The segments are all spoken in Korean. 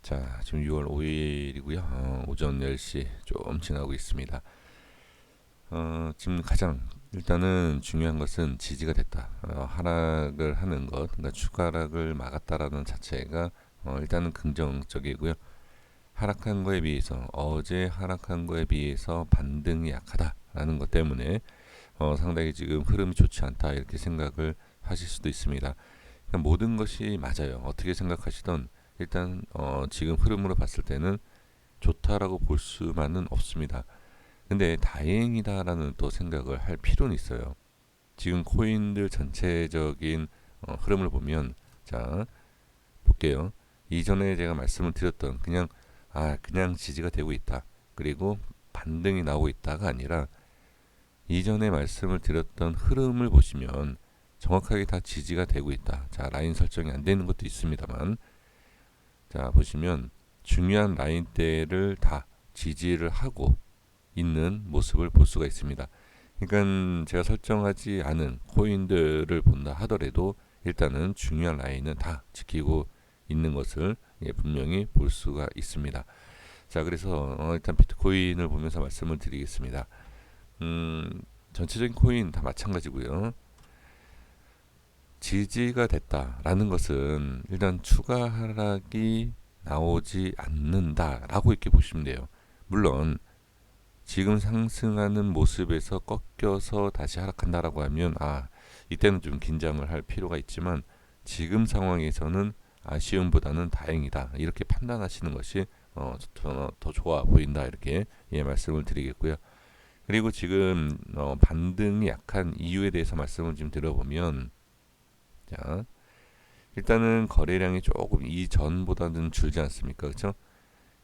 자, 지금 6월 5일이고요. 오전 10시 좀 지나고 있습니다. 지금 가장 일단은 중요한 것은 지지가 됐다. 하락을 하는 것, 그러니까 추가락을 막았다라는 자체가 일단은 긍정적이고요. 하락한 거에 비해서 어제 하락한 거에 비해서 반등이 약하다라는 것 때문에 상당히 지금 흐름이 좋지 않다 이렇게 생각을 하실 수도 있습니다. 그러니까 모든 것이 맞아요. 어떻게 생각하시던 일단 지금 흐름으로 봤을 때는 좋다라고 볼 수만은 없습니다. 근데 다행이다라는 또 생각을 할 필요는 있어요. 지금 코인들 전체적인 흐름을 보면 자 볼게요. 이전에 제가 말씀을 드렸던 그냥 지지가 되고 있다. 그리고 반등이 나오고 있다가 아니라 이전에 말씀을 드렸던 흐름을 보시면 정확하게 다 지지가 되고 있다. 자, 라인 설정이 안 되는 것도 있습니다만 자 보시면 중요한 라인대를 다 지지를 하고 있는 모습을 볼 수가 있습니다. 그러니까 제가 설정하지 않은 코인들을 본다 하더라도 일단은 중요한 라인은 다 지키고 있는 것을 분명히 볼 수가 있습니다. 자, 그래서 일단 비트코인을 보면서 말씀을 드리겠습니다. 전체적인 코인 다 마찬가지고요. 지지가 됐다라는 것은 일단 추가 하락이 나오지 않는다라고 이렇게 보시면 돼요. 물론 지금 상승하는 모습에서 꺾여서 다시 하락한다라고 하면 이때는 좀 긴장을 할 필요가 있지만 지금 상황에서는 아쉬움보다는 다행이다 이렇게 판단하시는 것이 더 좋아 보인다 이렇게 말씀을 드리겠고요. 그리고 지금 반등이 약한 이유에 대해서 말씀을 좀 들어보면 자 일단은 거래량이 조금 이전보다는 줄지 않습니까? 그렇죠?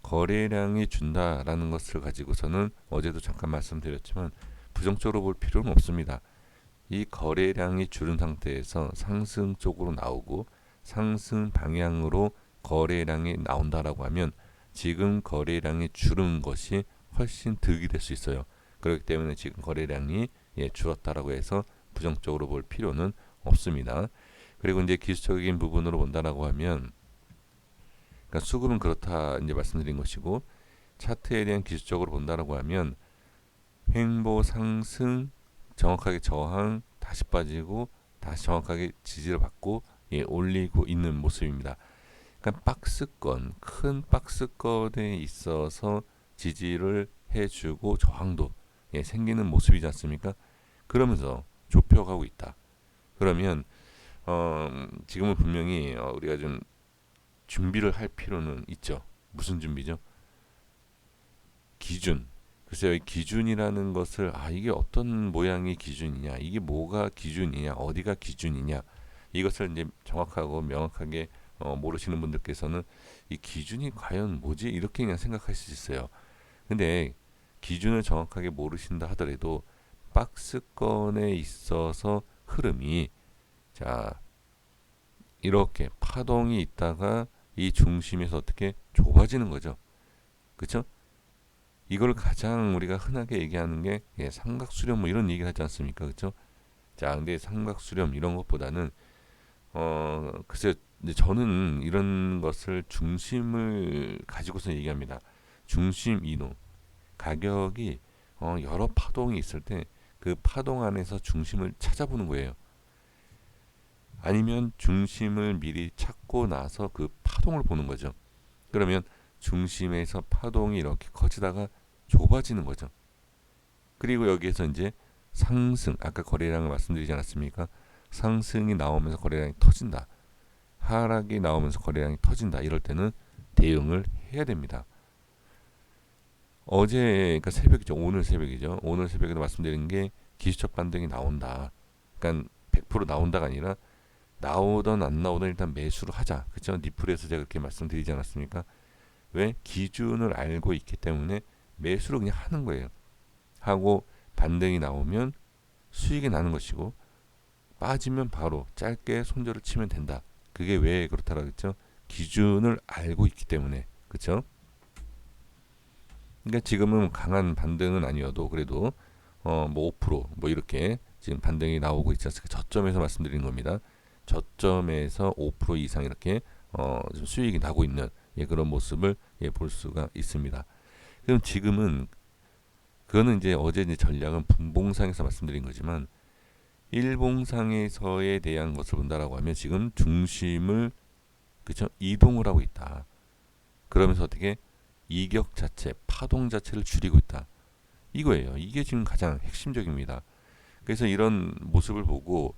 거래량이 준다라는 것을 가지고서는 어제도 잠깐 말씀드렸지만 부정적으로 볼 필요는 없습니다. 이 거래량이 줄은 상태에서 상승 쪽으로 나오고 상승 방향으로 거래량이 나온다라고 하면 지금 거래량이 줄은 것이 훨씬 득이 될 수 있어요. 그렇기 때문에 지금 거래량이 줄었다라고 해서 부정적으로 볼 필요는 없습니다. 그리고 이제 기술적인 부분으로 본다라고 하면 그러니까 수급은 그렇다 이제 말씀드린 것이고 차트에 대한 기술적으로 본다라고 하면 횡보 상승 정확하게 저항 다시 빠지고 다시 정확하게 지지를 받고 올리고 있는 모습입니다. 그러니까 박스권 큰 박스권에 있어서 지지를 해주고 저항도 생기는 모습이지 않습니까? 그러면서 좁혀가고 있다. 그러면 지금은 분명히 우리가 좀 준비를 할 필요는 있죠. 무슨 준비죠? 기준. 글쎄요, 이 기준이라는 것을 이게 어떤 모양의 기준이냐, 이게 뭐가 기준이냐, 어디가 기준이냐, 이것을 이제 정확하고 명확하게 모르시는 분들께서는 이 기준이 과연 뭐지? 이렇게 그냥 생각할 수 있어요. 근데 기준을 정확하게 모르신다 하더라도 박스권에 있어서 흐름이 자 이렇게 파동이 있다가 이 중심에서 어떻게 좁아지는 거죠. 그렇죠? 이걸 가장 우리가 흔하게 얘기하는 게 삼각수렴 뭐 이런 얘기를 하지 않습니까? 그렇죠? 자, 근데 삼각수렴 이런 것보다는 글쎄 이제 저는 이런 것을 중심을 가지고서 얘기합니다. 중심 이동 가격이 여러 파동이 있을 때 그 파동 안에서 중심을 찾아보는 거예요. 아니면 중심을 미리 찾고 나서 그 파동을 보는 거죠. 그러면 중심에서 파동이 이렇게 커지다가 좁아지는 거죠. 그리고 여기에서 이제 상승, 아까 거래량을 말씀드리지 않았습니까? 상승이 나오면서 거래량이 터진다. 하락이 나오면서 거래량이 터진다. 이럴 때는 대응을 해야 됩니다. 어제, 그러니까 새벽이죠. 오늘 새벽이죠. 오늘 새벽에도 말씀드린 게 기술적 반등이 나온다. 그러니까 100% 나온다가 아니라 나오던 안 나오던 일단 매수를 하자. 그렇죠? 니플에서 제가 그렇게 말씀드리지 않았습니까? 왜? 기준을 알고 있기 때문에 매수를 그냥 하는 거예요. 하고 반등이 나오면 수익이 나는 것이고 빠지면 바로 짧게 손절을 치면 된다. 그게 왜 그렇다고 했죠? 기준을 알고 있기 때문에. 그렇죠? 그러니까 지금은 강한 반등은 아니어도 그래도 뭐 5%뭐 이렇게 지금 반등이 나오고 있지 않습니까? 저점에서 말씀드린 겁니다. 저점에서 5% 이상 이렇게 좀 수익이 나고 있는 그런 모습을 볼 수가 있습니다. 그럼 지금은 그거는 이제 어제 이제 전략은 분봉상에서 말씀드린 거지만 일봉상에서에 대한 것을 본다라고 하면 지금 중심을 그쵸 이동을 하고 있다. 그러면서 어떻게 이격 자체, 파동 자체를 줄이고 있다. 이거예요. 이게 지금 가장 핵심적입니다. 그래서 이런 모습을 보고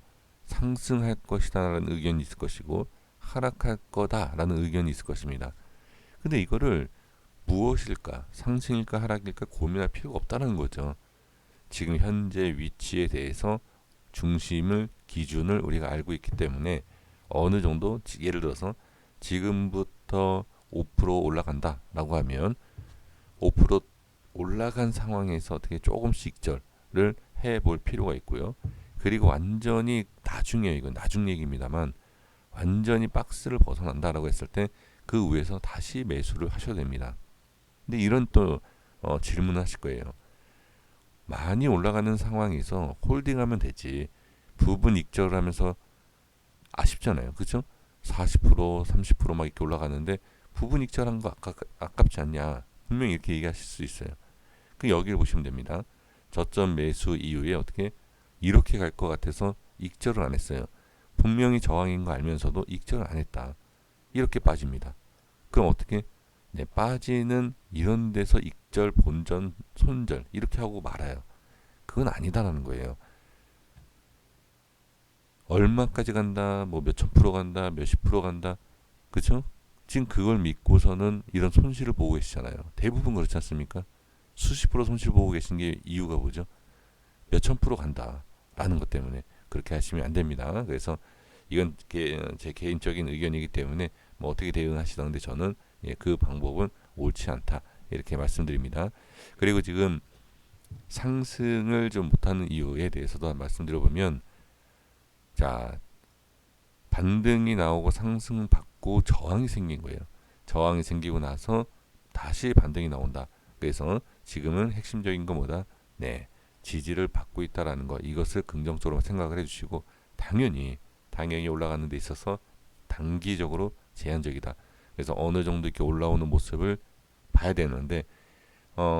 상승할 것이다라는 의견이 있을 것이고 하락할 거다라는 의견이 있을 것입니다. 근데 이거를 무엇일까? 상승일까 하락일까 고민할 필요가 없다는 거죠. 지금 현재 위치에 대해서 중심을 기준을 우리가 알고 있기 때문에 어느 정도 예를 들어서 지금부터 5% 올라간다라고 하면 5% 올라간 상황에서 어떻게 조금씩 익절을 해볼 필요가 있고요. 그리고 완전히 나중에 이건 나중 얘기입니다만 완전히 박스를 벗어난다라고 했을 때 그 위에서 다시 매수를 하셔야 됩니다. 근데 이런 또 질문을 하실 거예요. 많이 올라가는 상황에서 홀딩하면 되지. 부분 익절을 하면서 아쉽잖아요. 그렇죠? 40%, 30%막 이렇게 올라가는데 부분 익절한 거 아깝지 않냐. 분명히 이렇게 얘기하실 수 있어요. 그 여기를 보시면 됩니다. 저점 매수 이후에 어떻게 이렇게 갈 것 같아서 익절을 안 했어요. 분명히 저항인 거 알면서도 익절을 안 했다. 이렇게 빠집니다. 그럼 어떻게? 네, 빠지는 이런 데서 익절, 본전, 손절 이렇게 하고 말아요. 그건 아니다라는 거예요. 얼마까지 간다, 뭐 몇천 프로 간다, 몇십 프로 간다, 그쵸? 지금 그걸 믿고서는 이런 손실을 보고 계시잖아요. 대부분 그렇지 않습니까? 수십 프로 손실 보고 계신 게 이유가 뭐죠? 몇천 프로 간다라는 것 때문에 그렇게 하시면 안 됩니다. 그래서 이건 제 개인적인 의견이기 때문에 뭐 어떻게 대응하시던데 저는 그 방법은 옳지 않다 이렇게 말씀드립니다. 그리고 지금 상승을 좀 못하는 이유에 대해서도 말씀드려보면 자 반등이 나오고 상승 받고 저항이 생긴 거예요. 저항이 생기고 나서 다시 반등이 나온다. 그래서 지금은 핵심적인 것보다 지지를 받고 있다라는 것 이것을 긍정적으로 생각을 해주시고 당연히 올라가는 데 있어서 단기적으로 제한적이다. 그래서 어느 정도 이렇게 올라오는 모습을 봐야 되는데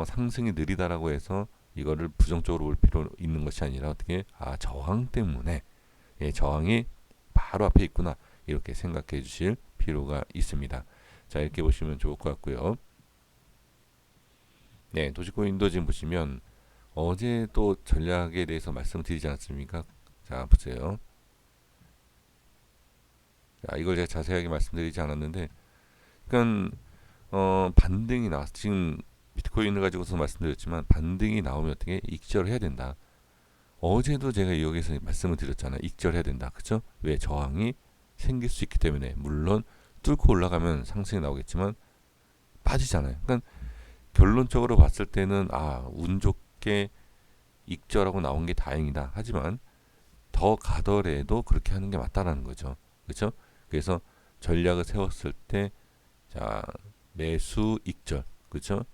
상승이 느리다라고 해서 이거를 부정적으로 볼 필요 있는 것이 아니라 어떻게 저항 때문에 저항이 바로 앞에 있구나 이렇게 생각해 주실 필요가 있습니다. 자 이렇게 보시면 좋을 것 같고요. 네, 도지코인도 지금 보시면 어제 또 전략에 대해서 말씀드리지 않았습니까? 자 보세요. 자, 이걸 제가 자세하게 말씀드리지 않았는데, 그러니까 반등이 나 지금 비트코인을 가지고서 말씀드렸지만 반등이 나오면 어떻게 익절해야 된다. 어제도 제가 여기서 말씀을 드렸잖아요. 익절해야 된다. 그렇죠? 왜 저항이 생길 수 있기 때문에 물론 뚫고 올라가면 상승이 나오겠지만 빠지잖아요. 그러니까 결론적으로 봤을 때는 운 좋게 익절하고 나온 게 다행이다. 하지만 더 가더라도 그렇게 하는 게 맞다라는 거죠. 그렇죠? 그래서 전략을 세웠을 때 자, 매수 익절. 그렇죠?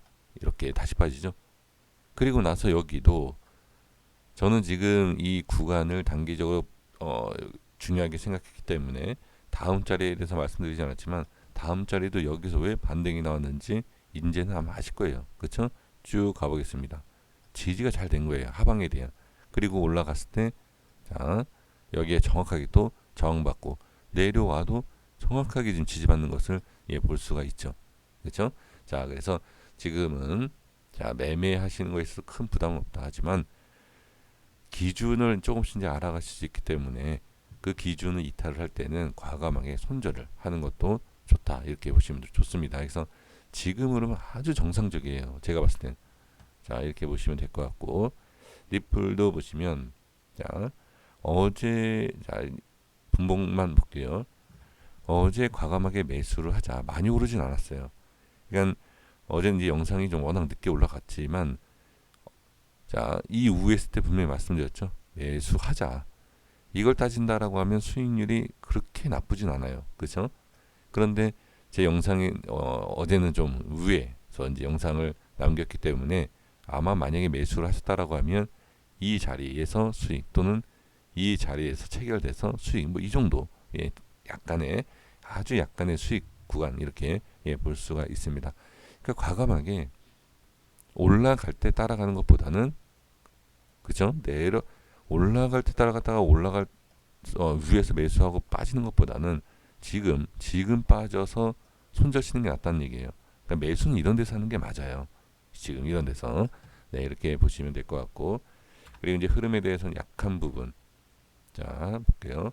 이렇게 다시 빠지죠. 그리고 나서 여기도 저는 지금 이 구간을 단기적으로 중요하게 생각했기 때문에 다음 자리에 대해서 말씀드리지 않았지만 다음 자리도 여기서 왜 반등이 나왔는지 이제는 아마 아실 거예요. 그렇죠? 쭉 가보겠습니다. 지지가 잘 된 거예요. 하방에 대한. 그리고 올라갔을 때 자, 여기에 정확하게 또 저항받고 내려와도 정확하게 지금 지지받는 것을 볼 수가 있죠. 그렇죠? 자, 그래서 지금은 자, 매매하시는 거에 있어서 큰 부담은 없다 하지만 기준을 조금씩 이제 알아가실 수 있기 때문에 그 기준을 이탈을 할 때는 과감하게 손절을 하는 것도 좋다. 이렇게 보시면 좋습니다. 그래서 지금으로는 아주 정상적이에요. 제가 봤을 땐. 자, 이렇게 보시면 될 것 같고 리플도 보시면 자, 어제 자, 분봉만 볼게요. 어제 과감하게 매수를 하자. 많이 오르진 않았어요. 그러니까 어제는 이제 영상이 좀 워낙 늦게 올라갔지만 자, 이 우에 있을 때 분명히 말씀드렸죠. 매수하자. 이걸 따진다라고 하면 수익률이 그렇게 나쁘진 않아요. 그렇죠? 그런데 제 영상이 어제는 좀 위에서 이제 영상을 남겼기 때문에 아마 만약에 매수를 하셨다라고 하면 이 자리에서 수익 또는 이 자리에서 체결돼서 수익 뭐 이 정도 약간의 아주 약간의 수익 구간 이렇게 예, 볼 수가 있습니다. 그러니까 과감하게 올라갈 때 따라가는 것보다는, 그죠? 올라갈 때 따라갔다가 위에서 매수하고 빠지는 것보다는 지금 빠져서 손절치는 게 낫다는 얘기예요. 그러니까 매수는 이런 데서 하는 게 맞아요. 지금 이런 데서. 네, 이렇게 보시면 될 것 같고, 그리고 이제 흐름에 대해서는 약한 부분. 자, 볼게요.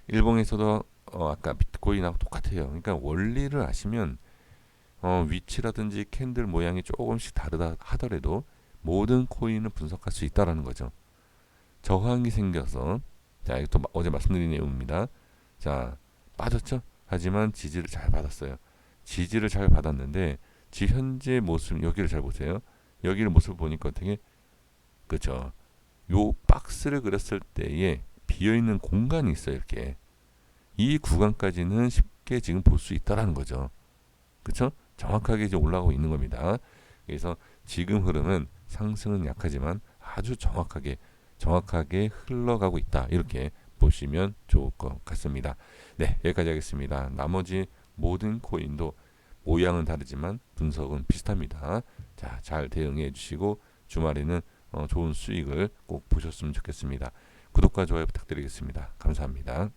일봉에서도 아까 비트코인하고 똑같아요. 그러니까 원리를 아시면 위치라든지 캔들 모양이 조금씩 다르다 하더라도 모든 코인을 분석할 수 있다라는 거죠. 저항이 생겨서, 자, 이것도 어제 말씀드린 내용입니다. 자, 빠졌죠? 하지만 지지를 잘 받았어요. 지지를 잘 받았는데 지금 현재 모습, 여기를 잘 보세요. 여기를 모습을 보니까 되게, 그죠? 요 박스를 그렸을 때에 비어있는 공간이 있어요. 이렇게 이 구간까지는 쉽게 지금 볼 수 있다라는 거죠. 그렇죠? 정확하게 이제 올라가고 있는 겁니다. 그래서 지금 흐름은 상승은 약하지만 아주 정확하게 흘러가고 있다. 이렇게 보시면 좋을 것 같습니다. 네, 여기까지 하겠습니다. 나머지 모든 코인도 모양은 다르지만 분석은 비슷합니다. 자, 잘 대응해 주시고 주말에는 좋은 수익을 꼭 보셨으면 좋겠습니다. 구독과 좋아요 부탁드리겠습니다. 감사합니다.